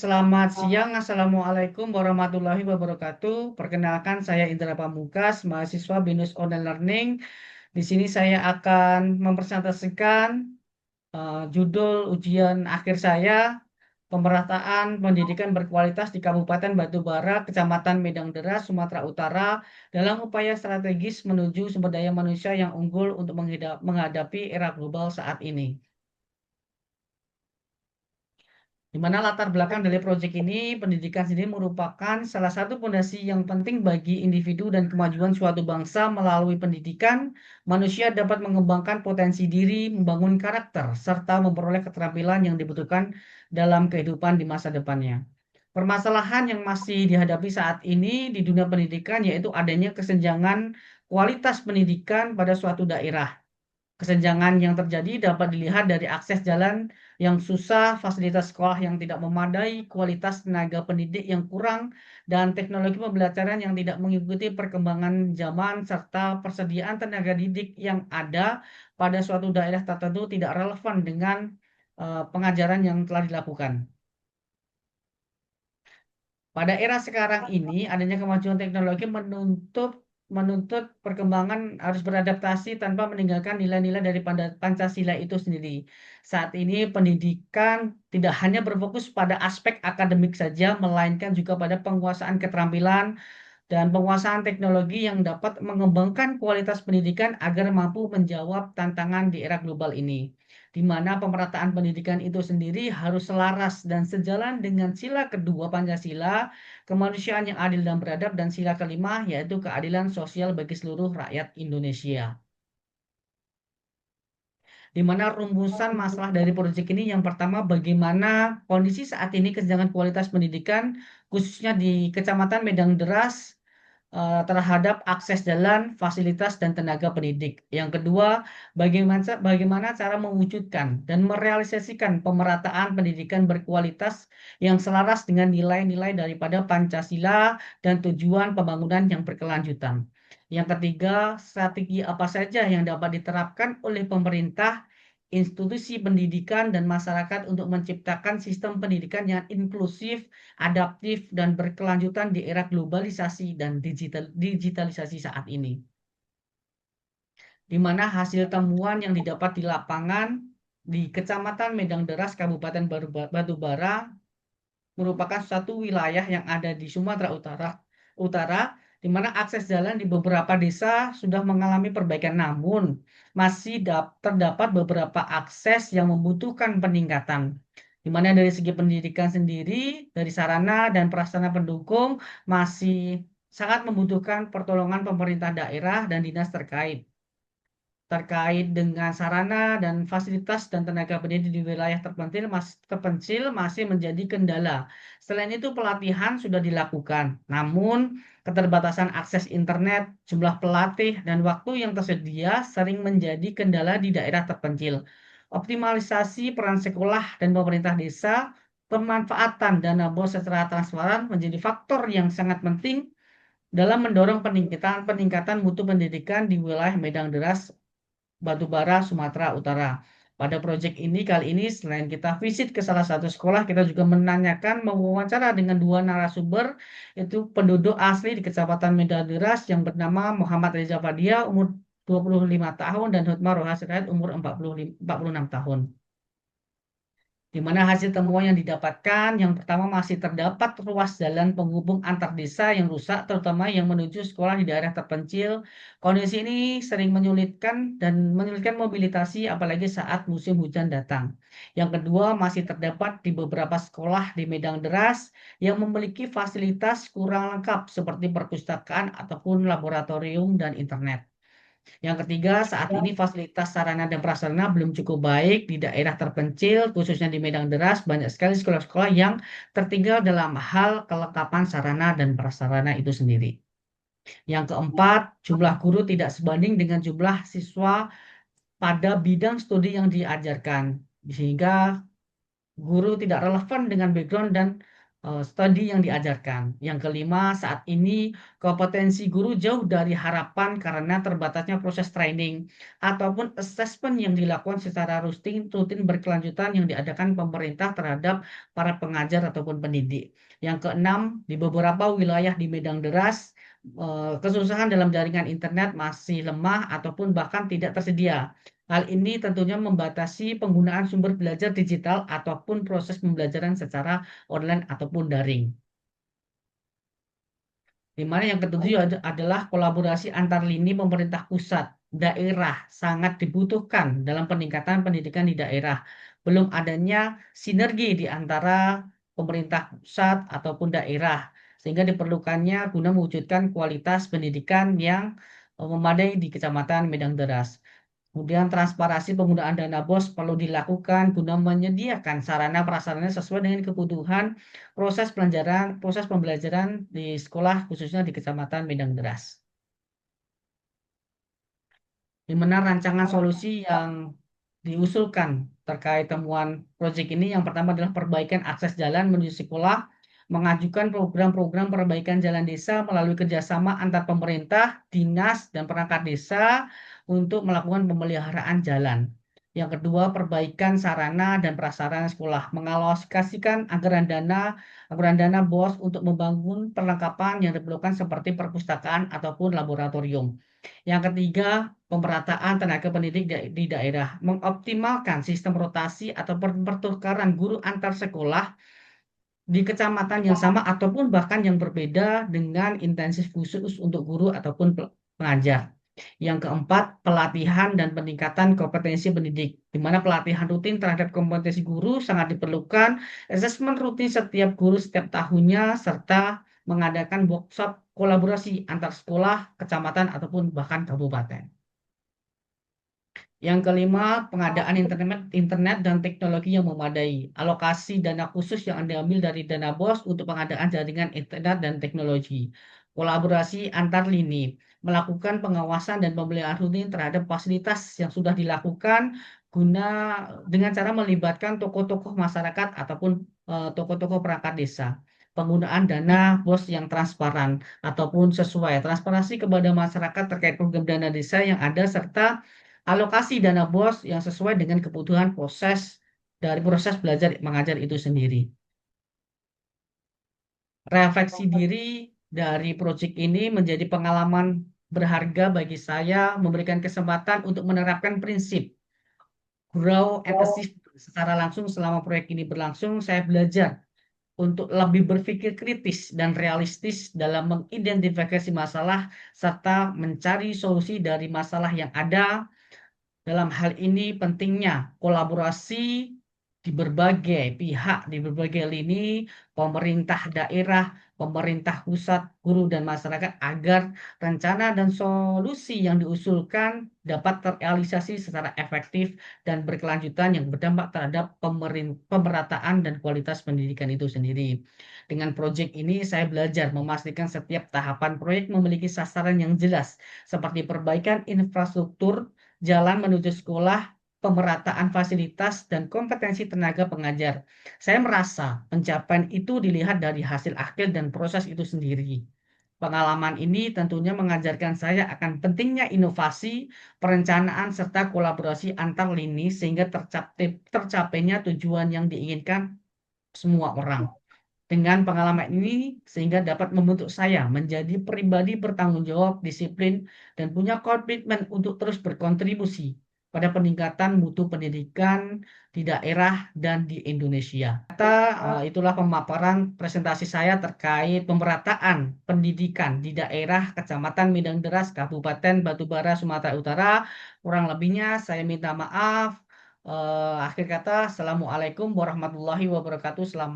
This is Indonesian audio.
Selamat siang, Assalamualaikum warahmatullahi wabarakatuh. Perkenalkan, saya Indra Pamungkas, mahasiswa BINUS Online Learning. Di sini saya akan mempresentasikan judul ujian akhir saya, pemerataan pendidikan berkualitas di Kabupaten Batubara, Kecamatan Medang Deras, Sumatera Utara, dalam upaya strategis menuju sumber daya manusia yang unggul untuk menghadapi era global saat ini. Di mana latar belakang dari proyek ini, pendidikan sendiri merupakan salah satu fondasi yang penting bagi individu dan kemajuan suatu bangsa. Melalui pendidikan, manusia dapat mengembangkan potensi diri, membangun karakter, serta memperoleh keterampilan yang dibutuhkan dalam kehidupan di masa depannya. Permasalahan yang masih dihadapi saat ini di dunia pendidikan yaitu adanya kesenjangan kualitas pendidikan pada suatu daerah. Kesenjangan yang terjadi dapat dilihat dari akses jalan yang susah, fasilitas sekolah yang tidak memadai, kualitas tenaga pendidik yang kurang, dan teknologi pembelajaran yang tidak mengikuti perkembangan zaman, serta persediaan tenaga didik yang ada pada suatu daerah tertentu tidak relevan dengan pengajaran yang telah dilakukan. Pada era sekarang ini, adanya kemajuan teknologi menuntut menuntut perkembangan harus beradaptasi tanpa meninggalkan nilai-nilai dari Pancasila itu sendiri. Saat ini pendidikan tidak hanya berfokus pada aspek akademik saja, melainkan juga pada penguasaan keterampilan dan penguasaan teknologi yang dapat mengembangkan kualitas pendidikan agar mampu menjawab tantangan di era global ini, di mana pemerataan pendidikan itu sendiri harus selaras dan sejalan dengan sila kedua Pancasila, kemanusiaan yang adil dan beradab, dan sila kelima yaitu keadilan sosial bagi seluruh rakyat Indonesia. Di mana rumusan masalah dari proyek ini yang pertama, bagaimana kondisi saat ini kesenjangan kualitas pendidikan khususnya di Kecamatan Medang Deras terhadap akses jalan, fasilitas, dan tenaga pendidik. Yang kedua, bagaimana cara mewujudkan dan merealisasikan pemerataan pendidikan berkualitas yang selaras dengan nilai-nilai daripada Pancasila dan tujuan pembangunan yang berkelanjutan. Yang ketiga, strategi apa saja yang dapat diterapkan oleh pemerintah, institusi pendidikan, dan masyarakat untuk menciptakan sistem pendidikan yang inklusif, adaptif, dan berkelanjutan di era globalisasi dan digitalisasi saat ini. Di mana hasil temuan yang didapat di lapangan di Kecamatan Medang Deras, Kabupaten Batubara, merupakan suatu wilayah yang ada di Sumatera Utara, di mana akses jalan di beberapa desa sudah mengalami perbaikan, namun masih terdapat beberapa akses yang membutuhkan peningkatan. Di mana dari segi pendidikan sendiri, dari sarana dan prasarana pendukung masih sangat membutuhkan pertolongan pemerintah daerah dan dinas terkait dengan sarana dan fasilitas dan tenaga pendidik di wilayah terpencil masih menjadi kendala. Selain itu, pelatihan sudah dilakukan, namun keterbatasan akses internet, jumlah pelatih, dan waktu yang tersedia sering menjadi kendala di daerah terpencil. Optimalisasi peran sekolah dan pemerintah desa, pemanfaatan dana BOS secara transparan menjadi faktor yang sangat penting dalam mendorong peningkatan mutu pendidikan di wilayah Medang Deras, Batubara, Sumatera Utara. Pada proyek ini kali ini selain kita visit ke salah satu sekolah, kita juga mewawancara dengan dua narasumber, yaitu penduduk asli di Kecamatan Medan Deras yang bernama Muhammad Reza Fadia, umur 25 tahun, dan Hutmar Rohas Sirait, umur 46 tahun. Di mana hasil temuan yang didapatkan, yang pertama masih terdapat ruas jalan penghubung antar desa yang rusak, terutama yang menuju sekolah di daerah terpencil. Kondisi ini sering menyulitkan mobilitasi, apalagi saat musim hujan datang. Yang kedua, masih terdapat di beberapa sekolah di Medang Deras yang memiliki fasilitas kurang lengkap seperti perpustakaan ataupun laboratorium dan internet. Yang ketiga, saat ini fasilitas sarana dan prasarana belum cukup baik di daerah terpencil, khususnya di Medan Deras, banyak sekali sekolah-sekolah yang tertinggal dalam hal kelengkapan sarana dan prasarana itu sendiri. Yang keempat, jumlah guru tidak sebanding dengan jumlah siswa pada bidang studi yang diajarkan, sehingga guru tidak relevan dengan background dan studi yang diajarkan. Yang kelima, saat ini kompetensi guru jauh dari harapan karena terbatasnya proses training ataupun assessment yang dilakukan secara rutin berkelanjutan yang diadakan pemerintah terhadap para pengajar ataupun pendidik. Yang keenam, di beberapa wilayah di Medan Deras, kesusahan dalam jaringan internet masih lemah ataupun bahkan tidak tersedia. Hal ini tentunya membatasi penggunaan sumber belajar digital ataupun proses pembelajaran secara online ataupun daring. Di mana yang ketujuh adalah kolaborasi antar lini pemerintah pusat, daerah sangat dibutuhkan dalam peningkatan pendidikan di daerah. Belum adanya sinergi di antara pemerintah pusat ataupun daerah, sehingga diperlukannya guna mewujudkan kualitas pendidikan yang memadai di Kecamatan Medang Deras. Kemudian transparansi penggunaan dana BOS perlu dilakukan guna menyediakan sarana prasarana sesuai dengan kebutuhan proses pembelajaran di sekolah khususnya di Kecamatan Medan Deras. Di mana rancangan solusi yang diusulkan terkait temuan proyek ini yang pertama adalah perbaikan akses jalan menuju sekolah, mengajukan program-program perbaikan jalan desa melalui kerjasama antar pemerintah, dinas, dan perangkat desa untuk melakukan pemeliharaan jalan. Yang kedua, perbaikan sarana dan prasarana sekolah, mengalokasikan anggaran dana BOS untuk membangun perlengkapan yang diperlukan seperti perpustakaan ataupun laboratorium. Yang ketiga, pemerataan tenaga pendidik di daerah, mengoptimalkan sistem rotasi atau pertukaran guru antar sekolah di kecamatan yang sama ataupun bahkan yang berbeda dengan intensif khusus untuk guru ataupun pengajar. Yang keempat, pelatihan dan peningkatan kompetensi pendidik, di mana pelatihan rutin terhadap kompetensi guru sangat diperlukan, asesmen rutin setiap guru setiap tahunnya, serta mengadakan workshop kolaborasi antar sekolah, kecamatan, ataupun bahkan kabupaten. Yang kelima, pengadaan internet dan teknologi yang memadai. Alokasi dana khusus yang diambil dari dana BOS untuk pengadaan jaringan internet dan teknologi. Kolaborasi antar lini, melakukan pengawasan dan pembelian rutin terhadap fasilitas yang sudah dilakukan guna dengan cara melibatkan tokoh-tokoh masyarakat ataupun tokoh-tokoh perangkat desa. Penggunaan dana BOS yang transparan ataupun sesuai transparansi kepada masyarakat terkait program dana desa yang ada serta alokasi dana BOS yang sesuai dengan kebutuhan proses belajar mengajar itu sendiri. Refleksi diri dari proyek ini menjadi pengalaman berharga bagi saya, memberikan kesempatan untuk menerapkan prinsip grow and assist secara langsung selama proyek ini berlangsung. Saya belajar untuk lebih berpikir kritis dan realistis dalam mengidentifikasi masalah serta mencari solusi dari masalah yang ada. Dalam hal ini pentingnya kolaborasi di berbagai pihak, di berbagai lini, pemerintah daerah, pemerintah pusat, guru, dan masyarakat agar rencana dan solusi yang diusulkan dapat terrealisasi secara efektif dan berkelanjutan yang berdampak terhadap pemerataan dan kualitas pendidikan itu sendiri. Dengan proyek ini, saya belajar memastikan setiap tahapan proyek memiliki sasaran yang jelas, seperti perbaikan infrastruktur, jalan menuju sekolah, pemerataan fasilitas, dan kompetensi tenaga pengajar. Saya merasa pencapaian itu dilihat dari hasil akhir dan proses itu sendiri. Pengalaman ini tentunya mengajarkan saya akan pentingnya inovasi, perencanaan, serta kolaborasi antar lini sehingga tercapainya tujuan yang diinginkan semua orang. Dengan pengalaman ini sehingga dapat membentuk saya menjadi pribadi bertanggung jawab, disiplin, dan punya komitmen untuk terus berkontribusi pada peningkatan mutu pendidikan di daerah dan di Indonesia. Itulah pemaparan presentasi saya terkait pemerataan pendidikan di daerah Kecamatan Medan Deras, Kabupaten Batubara, Sumatera Utara. Kurang lebihnya saya minta maaf. Akhir kata, Assalamualaikum warahmatullahi wabarakatuh. Selamat